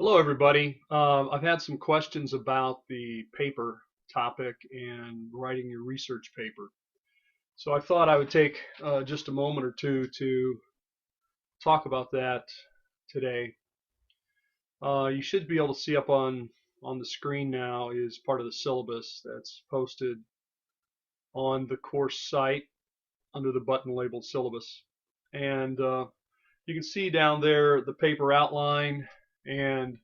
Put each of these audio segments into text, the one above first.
Hello, everybody. I've had some questions about the paper topic and writing your research paper. So I thought I would take just a moment or two to talk about that today. You should be able to see up on the screen now is part of the syllabus that's posted on the course site under the button labeled syllabus. And you can see down there the paper outline and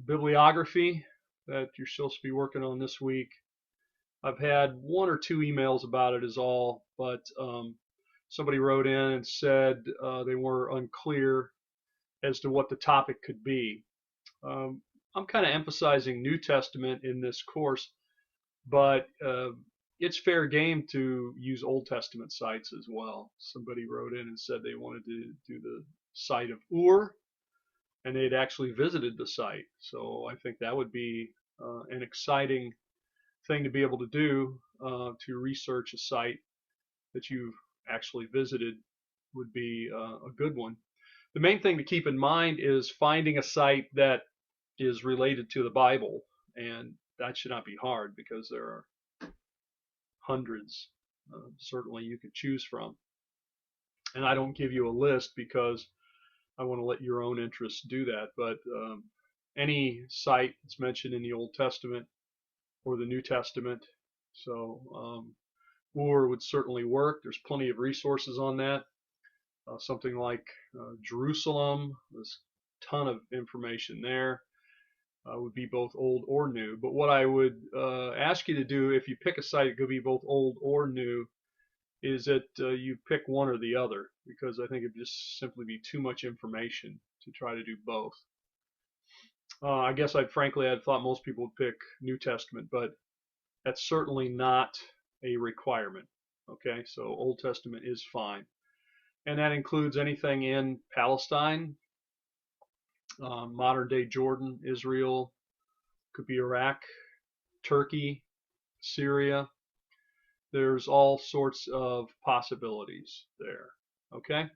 bibliography that you're supposed to be working on this week. I've had one or two emails about it is all, but somebody wrote in and said they were unclear as to what the topic could be. I'm kind of emphasizing New Testament in this course, but it's fair game to use Old Testament sites as well. Somebody wrote in and said they wanted to do the site of Ur, and they'd actually visited the site. So I think that would be an exciting thing to be able to do to research a site that you've actually visited would be a good one. The main thing to keep in mind is finding a site that is related to the Bible, and that should not be hard because there are hundreds, certainly you could choose from. And I don't give you a list because I want to let your own interests do that. But any site that's mentioned in the Old Testament or the New Testament, so Ur would certainly work. There's plenty of resources on that. Something like Jerusalem, there's a ton of information there. Would be both old or new. But what I would ask you to do if you pick a site that could be both old or new is that you pick one or the other, because I think it'd just simply be too much information to try to do both. I guess I'd thought most people would pick New Testament, but that's certainly not a requirement. Okay, so Old Testament is fine. And that includes anything in Palestine, modern day Jordan, Israel, could be Iraq, Turkey, Syria. There's all sorts of possibilities there. Okay,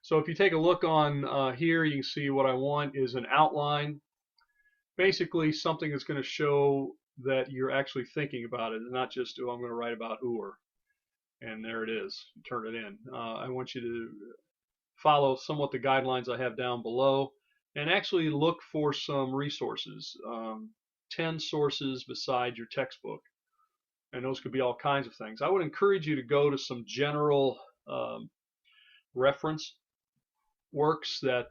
so if you take a look on here, you can see what I want is an outline, basically something that's going to show that you're actually thinking about it and not just, oh, I'm going to write about Ur. And there it is. Turn it in. I want you to follow somewhat the guidelines I have down below and actually look for some resources. 10 sources beside your textbook. And those could be all kinds of things. I would encourage you to go to some general reference works that,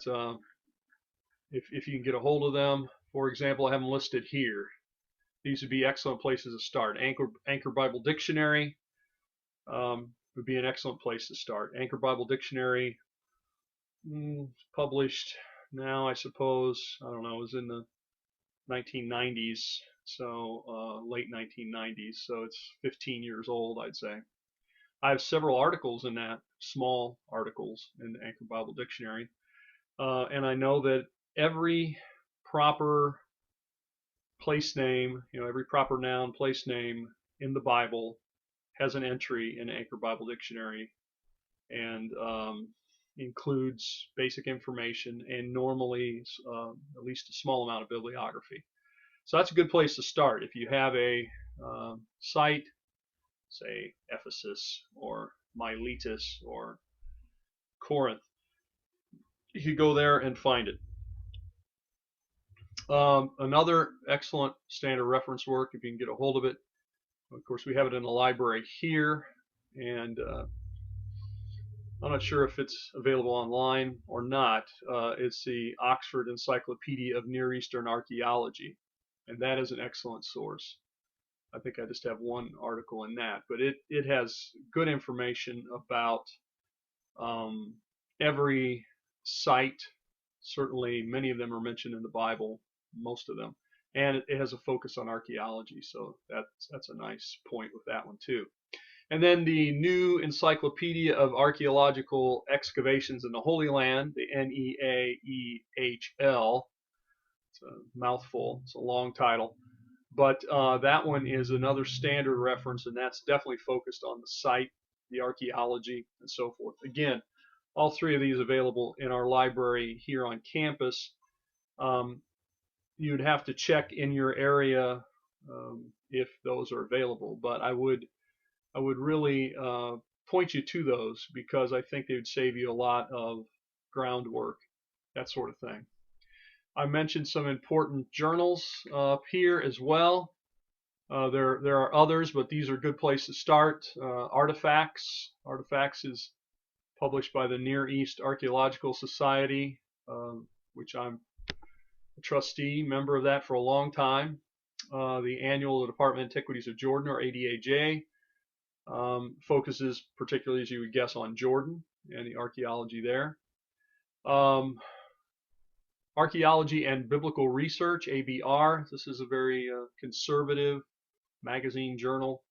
if you can get a hold of them. For example, I have them listed here. These would be excellent places to start. Anchor Bible Dictionary would be an excellent place to start. Anchor Bible Dictionary, published now, I suppose, I don't know, it was in the 1990s, so late 1990s, so it's 15 years old, I'd say. I have several articles in that, small articles in the Anchor Bible Dictionary, and I know that every proper place name, every proper noun, place name in the Bible has an entry in Anchor Bible Dictionary, and includes basic information and normally at least a small amount of bibliography. So that's a good place to start. If you have a site, say Ephesus or Miletus or Corinth, you could go there and find it. Another excellent standard reference work, if you can get a hold of it. Of course, we have it in the library here, and I'm not sure if it's available online or not. It's the Oxford Encyclopedia of Near Eastern Archaeology, and that is an excellent source. I think I just have one article in that, but it has good information about every site. Certainly, many of them are mentioned in the Bible, most of them, and it has a focus on archaeology, so that's a nice point with that one too. And then the New Encyclopedia of Archaeological Excavations in the Holy Land, the NEAEHL. It's a mouthful, it's a long title. But that one is another standard reference, and that's definitely focused on the site, the archaeology, and so forth. Again, all three of these available in our library here on campus. Um, you'd have to check in your area if those are available. But I would really point you to those because I think they would save you a lot of groundwork, that sort of thing. I mentioned some important journals up here as well. There are others, but these are good places to start. Artifacts. Artifacts is published by the Near East Archaeological Society, which I'm a trustee, member of that for a long time. The annual Department of Antiquities of Jordan, or ADAJ, focuses particularly, as you would guess, on Jordan and the archaeology there. Archaeology and Biblical Research, ABR. This is a very conservative magazine journal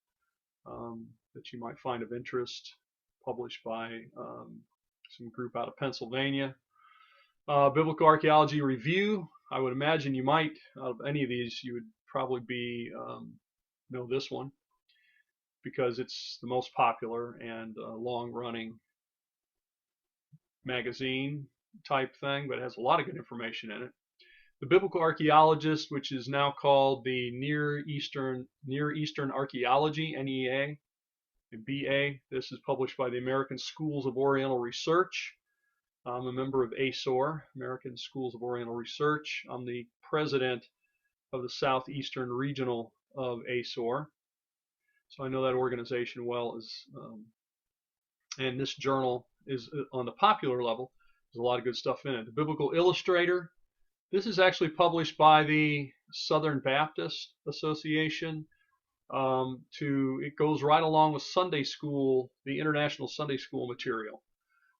that you might find of interest, published by some group out of Pennsylvania. Biblical Archaeology Review. I would imagine you might, out of any of these, you would probably know this one because it's the most popular and long-running magazine type thing, but it has a lot of good information in it. The Biblical Archaeologist, which is now called the Near Eastern Archaeology, NEA, and BA. This is published by the American Schools of Oriental Research. I'm a member of ASOR, American Schools of Oriental Research. I'm the president of the Southeastern Regional of ASOR. So I know that organization well. And this journal is on the popular level. There's a lot of good stuff in it. The Biblical Illustrator. This is actually published by the Southern Baptist Association. It goes right along with Sunday School, the International Sunday School material.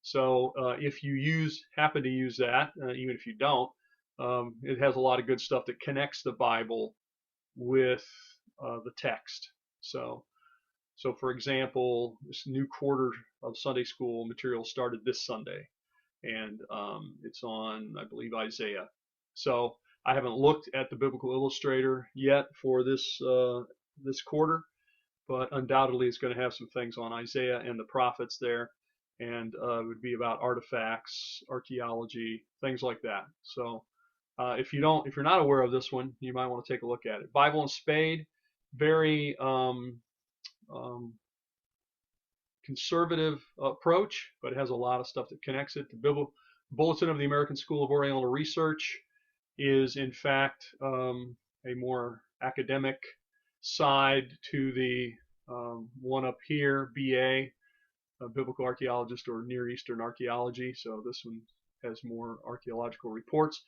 So if you happen to use that, even if you don't, it has a lot of good stuff that connects the Bible with the text. So for example, this new quarter of Sunday School material started this Sunday, and it's on, I believe, Isaiah. So I haven't looked at the Biblical Illustrator yet for this quarter, but undoubtedly it's going to have some things on Isaiah and the prophets there, and it would be about artifacts, archaeology, things like that. So if you're not aware of this one, you might want to take a look at it. Bible and Spade, very conservative approach, but it has a lot of stuff that connects it. The Bulletin of the American School of Oriental Research is in fact a more academic side to the one up here, BA, Biblical Archaeologist or Near Eastern Archaeology. So this one has more archaeological reports.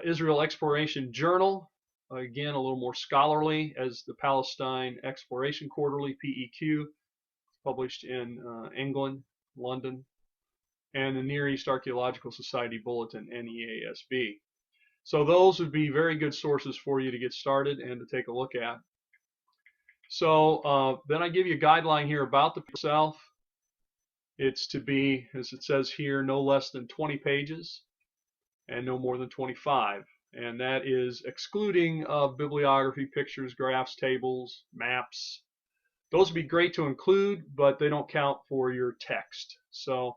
Israel Exploration Journal, again a little more scholarly, as the Palestine Exploration Quarterly, PEQ, published in England, London, and the Near East Archaeological Society Bulletin, NEASB. So those would be very good sources for you to get started and to take a look at. So then I give you a guideline here about the itself. It's to be, as it says here, no less than 20 pages and no more than 25. And that is excluding bibliography, pictures, graphs, tables, maps. Those would be great to include, but they don't count for your text. So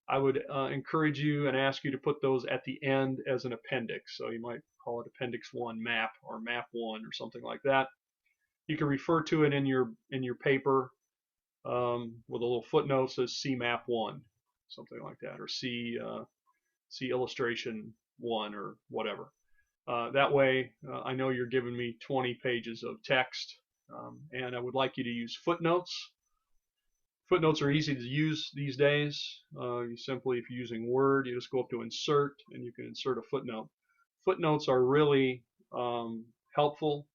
I would encourage you and ask you to put those at the end as an appendix. So you might call it Appendix 1 Map or Map 1 or something like that. You can refer to it in your paper with a little footnote that says See Map 1, something like that, or See Illustration 1 or whatever. That way I know you're giving me 20 pages of text, and I would like you to use footnotes. Footnotes are easy to use these days. You simply, if you're using Word, you just go up to Insert, and you can insert a footnote. Footnotes are really helpful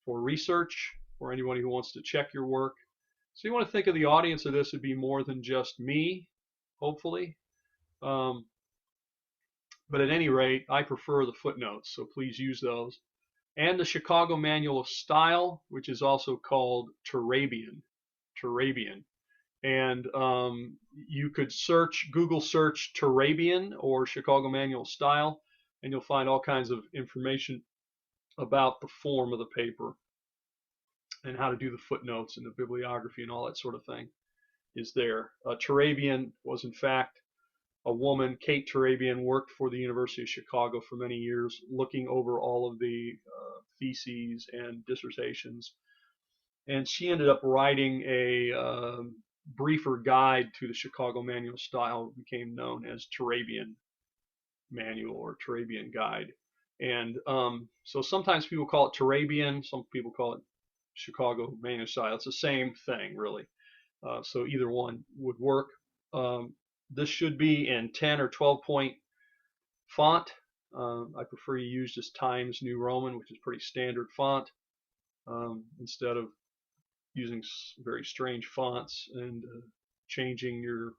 for research, for anybody who wants to check your work. So you want to think of the audience of this would be more than just me, hopefully. But at any rate, I prefer the footnotes, so please use those. And the Chicago Manual of Style, which is also called Turabian. And you could Google search Turabian or Chicago Manual of Style, and you'll find all kinds of information about the form of the paper and how to do the footnotes and the bibliography and all that sort of thing is there. Turabian was in fact a woman, Kate Turabian, worked for the University of Chicago for many years, looking over all of the theses and dissertations. And she ended up writing a briefer guide to the Chicago Manual Style, became known as Turabian Manual or Turabian Guide. And so sometimes people call it Turabian, some people call it Chicago Manual Style. It's the same thing, really. So either one would work. This should be in 10 or 12 point font. I prefer you use just Times New Roman, which is pretty standard font, instead of using very strange fonts and changing your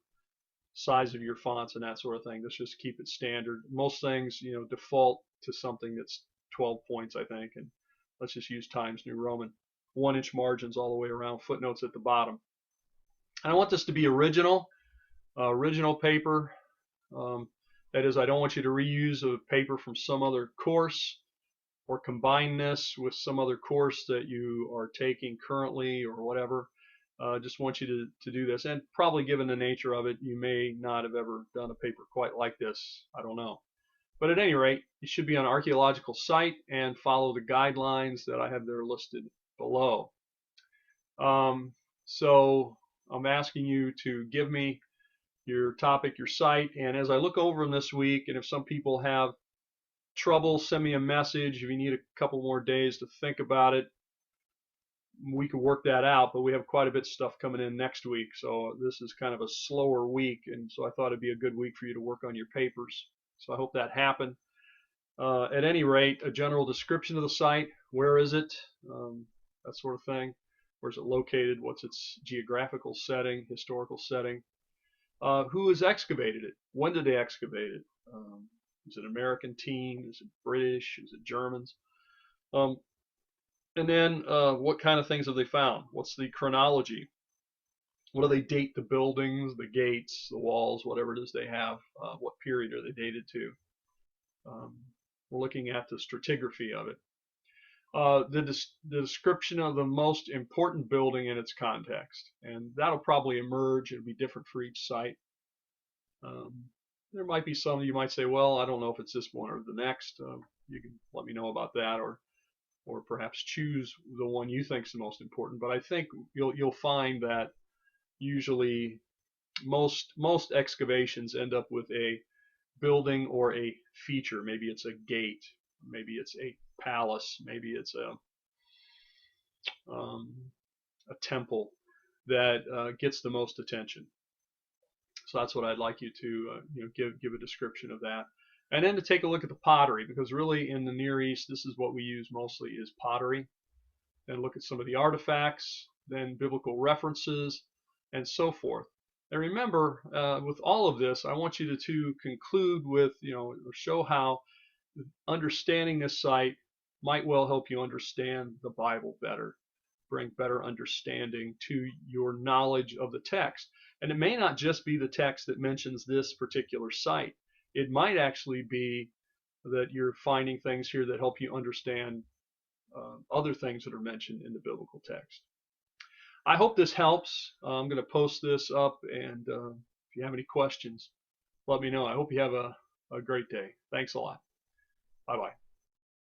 size of your fonts and that sort of thing. Let's just keep it standard. Most things, default to something that's 12 points, I think, and let's just use Times New Roman. 1-inch margins all the way around, footnotes at the bottom. And I want this to be original paper. That is, I don't want you to reuse a paper from some other course or combine this with some other course that you are taking currently or whatever. Just want you to do this. And probably given the nature of it, you may not have ever done a paper quite like this. I don't know. But at any rate, it should be on an archaeological site and follow the guidelines that I have there listed below. So I'm asking you to give me your topic, your site, and as I look over them this week, and if some people have trouble, send me a message. If you need a couple more days to think about it, we can work that out, but we have quite a bit of stuff coming in next week, so this is kind of a slower week, and so I thought it'd be a good week for you to work on your papers. So I hope that happened. At any rate, a general description of the site, where is it, that sort of thing. Where is it located? What's its geographical setting, historical setting? Who has excavated it? When did they excavate it? Is it an American team? Is it British? Is it Germans? And then what kind of things have they found? What's the chronology? What do they date the buildings, the gates, the walls, whatever it is they have? What period are they dated to? We're looking at the stratigraphy of it. The description of the most important building in its context, and that'll probably emerge. It'll be different for each site. There might be some you might say, well, I don't know if it's this one or the next. You can let me know about that, or perhaps choose the one you think is the most important. But I think you'll find that usually most excavations end up with a building or a feature. Maybe it's a gate, maybe it's a palace, maybe it's a temple that gets the most attention. So that's what I'd like you to give a description of that. And then to take a look at the pottery, because really in the Near East, this is what we use mostly is pottery. Then look at some of the artifacts, then biblical references, and so forth. And remember, with all of this, I want you to conclude with, or show how understanding this site might well help you understand the Bible better, bring better understanding to your knowledge of the text. And it may not just be the text that mentions this particular site. It might actually be that you're finding things here that help you understand other things that are mentioned in the biblical text. I hope this helps. I'm going to post this up, and if you have any questions, let me know. I hope you have a great day. Thanks a lot. Bye-bye.